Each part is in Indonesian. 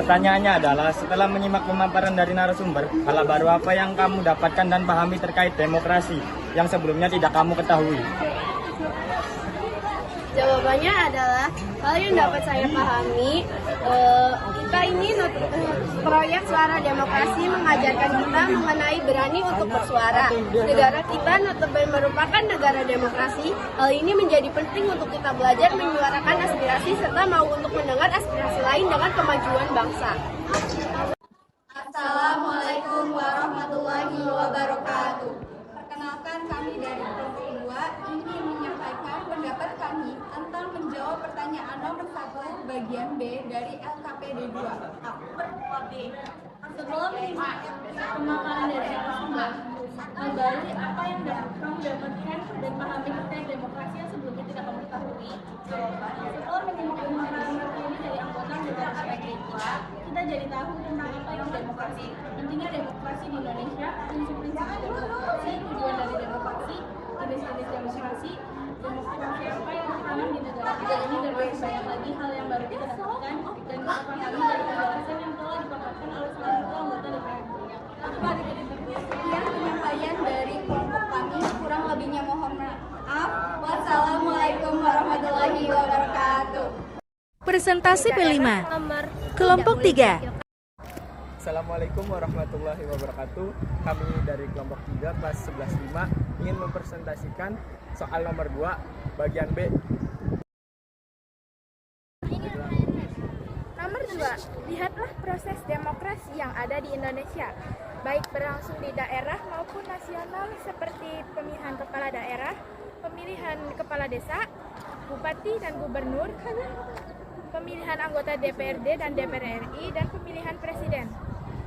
Pertanyaannya adalah, setelah menyimak pemaparan dari narasumber, hal baru apa yang kamu dapatkan dan pahami terkait demokrasi yang sebelumnya tidak kamu ketahui? Jawabannya adalah hal yang dapat saya pahami, kita ini proyek Suara Demokrasi mengajarkan kita mengenai berani untuk bersuara. Negara kita notabene merupakan negara demokrasi. Hal ini menjadi penting untuk kita belajar menyuarakan aspirasi serta mau untuk mendengar aspirasi lain dengan kemajuan bangsa. Assalamualaikum warahmatullahi wabarakatuh. Perkenalkan, kami dari kelompok 2 ingin menyampaikan pendapat kami tentang menjawab pertanyaan nomor 1 bagian B dari LKPD 2. Sebelum menyimak pemaparan dari narasumber, menggali apa yang kamu dapatkan dan pahami terkait demokrasi yang sebelumnya tidak kamu ketahui. Setelah menyimak pemaparan ini dari anggota negara KPD 2, kita jadi tahu tentang apa itu demokrasi, pentingnya demokrasi di Indonesia, prinsip-prinsip demokrasi, tujuan dari demokrasi, jenis-jenis demokrasi, demokrasi apa yang tertanam di negara kita ini, dan masih banyak lagi hal yang baru kita dapatkan dan kita pahami dari penjelasan yang telah dipaparkan oleh salah satu anggota DPR. Sekian penyampaian dari kelompok kami, kurang lebihnya mohon maaf. Wassalamualaikum warahmatullahi wabarakatuh. Presentasi P5 Kelompok 3. Assalamualaikum warahmatullahi wabarakatuh. Kami dari kelompok 3 kelas 11-5 ingin mempresentasikan soal nomor 2 bagian B. Nomor 2, lihatlah proses demokrasi yang ada di Indonesia, baik berlangsung di daerah maupun nasional seperti pemilihan kepala daerah, pemilihan kepala desa, bupati dan gubernur, pemilihan anggota DPRD dan DPR RI, dan pemilihan presiden.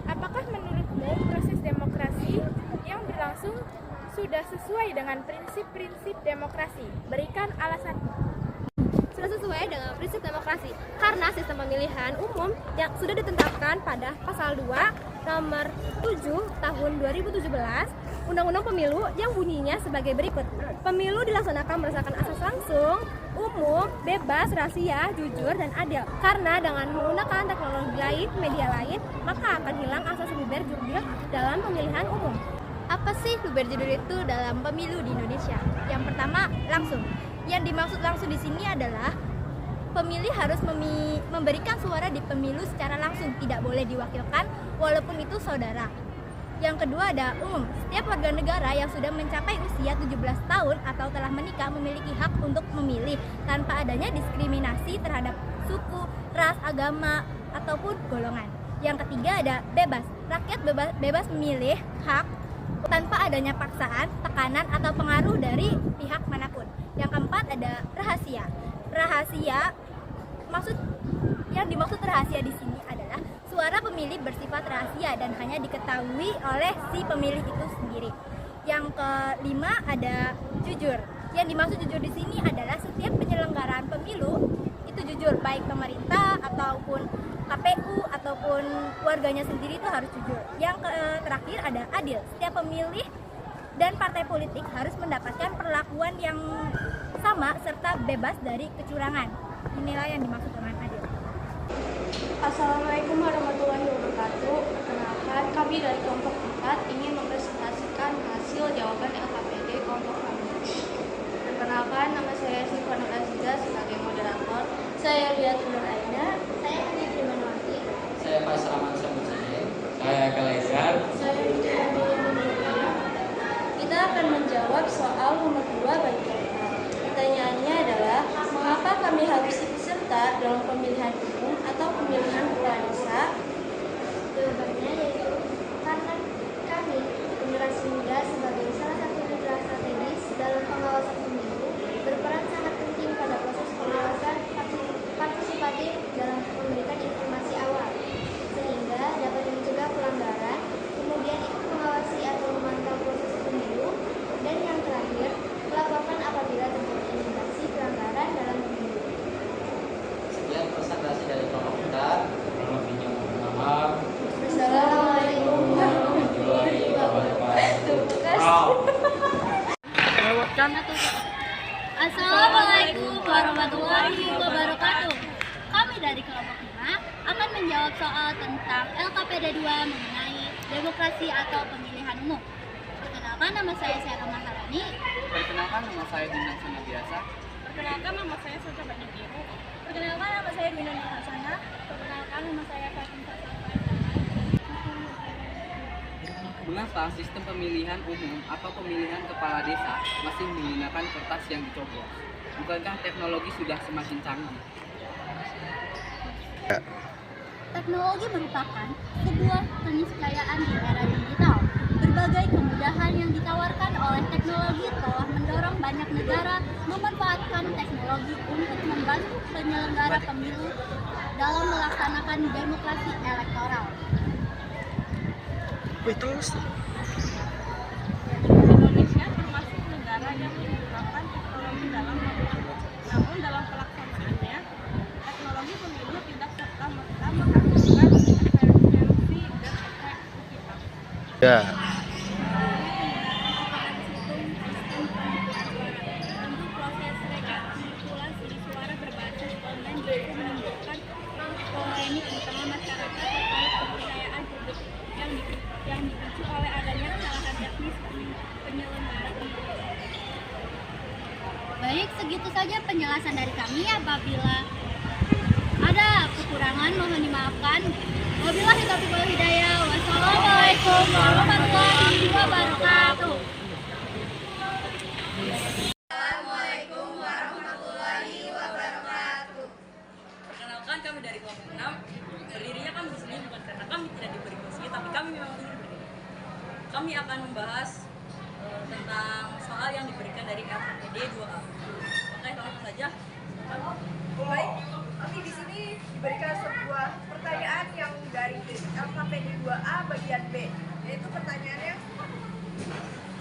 Apakah menurutmu proses demokrasi yang berlangsung sudah sesuai dengan prinsip-prinsip demokrasi? Berikan alasan. Sudah sesuai dengan prinsip demokrasi karena sistem pemilihan umum yang sudah ditetapkan pada pasal 2 nomor 7 tahun 2017 Undang-Undang Pemilu yang bunyinya sebagai berikut. Pemilu dilaksanakan berdasarkan asas langsung, umum, bebas, rahasia, jujur, dan adil. Karena dengan menggunakan teknologi lain, media lain, maka akan hilang asas luber jurdil dalam pemilihan umum. Apa sih luber jurdil itu dalam pemilu di Indonesia? Yang pertama, langsung. Yang dimaksud langsung di sini adalah pemilih harus memberikan suara di pemilu secara langsung, tidak boleh diwakilkan walaupun itu saudara. Yang kedua ada umum. Setiap warga negara yang sudah mencapai usia 17 tahun atau telah menikah memiliki hak untuk memilih tanpa adanya diskriminasi terhadap suku, ras, agama, ataupun golongan. Yang ketiga ada bebas. Rakyat bebas memilih hak tanpa adanya paksaan, tekanan, atau pengaruh dari pihak manapun. Yang keempat ada rahasia. Rahasia yang dimaksud rahasia di sini adalah suara pemilih bersifat rahasia dan hanya diketahui oleh si pemilih itu sendiri. Yang kelima ada jujur. Yang dimaksud jujur di sini adalah setiap penyelenggaraan pemilu itu jujur, baik pemerintah ataupun KPU ataupun warganya sendiri itu harus jujur. Yang terakhir ada adil. Setiap pemilih dan partai politik harus mendapatkan perlakuan yang sama serta bebas dari kecurangan. Inilah yang dimaksud dengan adil. Assalamualaikum warahmatullahi wabarakatuh. Perkenalkan, kami dari kelompok 4 ingin mempresentasikan hasil jawaban LKPD kelompok kami. Perkenalkan, nama saya Sifana Aziza sebagai moderator. Saya Riatul Aina. Saya Andi Primanwati. Saya Mas Rahman Samucaya. Saya Kalezar. Saya Kita akan menjawab soal nomor 2 bagi kita. Pertanyaannya adalah, mengapa kami harus ikut serta dalam pemilihan umum atau pemilihan kepala desa? Jawabannya yaitu karena kami, generasi muda, sebagai salah satu mitra strategis dalam pengawasan pemilu, berperan sangat penting pada proses pengawasan partisipatif dalam memberikan informasi awal, sehingga dapat mencegah pelanggaran, kemudian ikut mengawasi atau memantau proses pemilu, dan yang terakhir, melaporkan apabila terjadi indikasi pelanggaran dalam pemilu. Sekian presentasi dari kelompok kita. Kurang lebihnya mohon maaf. Assalamualaikum warahmatullahi wabarakatuh. Assalamualaikum warahmatullahi wabarakatuh. Kami dari kelompok 5 akan menjawab soal tentang LKPD 2 mengenai demokrasi atau pemilihan umum. Perkenalkan, nama saya Sarah Maharani. Perkenalkan, nama saya Dinan Sana Biasa. Perkenalkan, nama saya Sulta Bani Biru. Perkenalkan, nama saya Dwi Nani Hasanah. Perkenalkan, nama saya Fatim Sasal. Mengapa sistem pemilihan umum atau pemilihan kepala desa masih menggunakan kertas yang dicoblos? Bukankah teknologi sudah semakin canggih? Teknologi merupakan sebuah keniscayaan di era digital. Berbagai kemudahan yang ditawarkan oleh teknologi telah mendorong banyak negara memanfaatkan teknologi untuk membantu penyelenggara pemilu dalam melaksanakan demokrasi elektoral. Indonesia termasuk negara yang menggunakan teknologi dalam pemilu. Namun dalam pelaksanaannya, teknologi pemilu tidak serta-merta menghasilkan efisiensi dan efektivitas. Ya. Untuk proses rekapitulasi suara berbasis online justru menimbulkan polemik di tengah masyarakat terkait kepercayaan publik yang dipicu oleh adanya kesalahan teknis penyelenggara pemilu. Baik, segitu saja penjelasan dari kami. Apabila ada kekurangan mohon dimaafkan. Wabillahi taufiq wal hidayah. Wassalamualaikum warahmatullahi wabarakatuh. Assalamualaikum warahmatullahi wabarakatuh. Perkenalkan, kami dari kelompok 6. Berdirinya kami di sini bukan karena kami tidak diberi kursi, tapi kami memang ingin berdiri. Kami akan membahas tentang soal yang diberikan dari LKPD 2A. Oke, langsung saja. Baik, kami di sini diberikan sebuah pertanyaan yang dari LKPD 2A bagian B, yaitu pertanyaannya,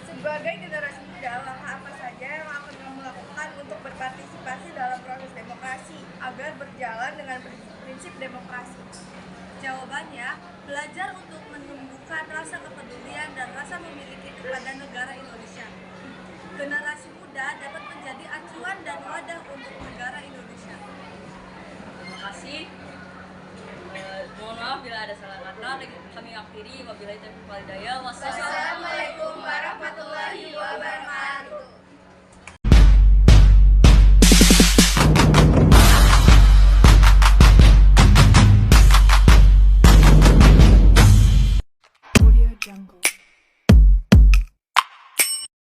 sebagai generasi muda, langkah apa saja yang akan kamu lakukan untuk berpartisipasi dalam proses demokrasi agar berjalan dengan prinsip demokrasi? Jawabannya, belajar untuk menumbuhkan rasa kepedulian dan rasa memiliki kepada negara Indonesia. Generasi muda dapat menjadi acuan dan wadah untuk negara Indonesia. Terima kasih. Mohon maaf bila ada salah kata. Kami akhiri. Wabillahi taufiq wal hidayah. Wassalamualaikum warahmatullahi wabarakatuh. Audio Jungle.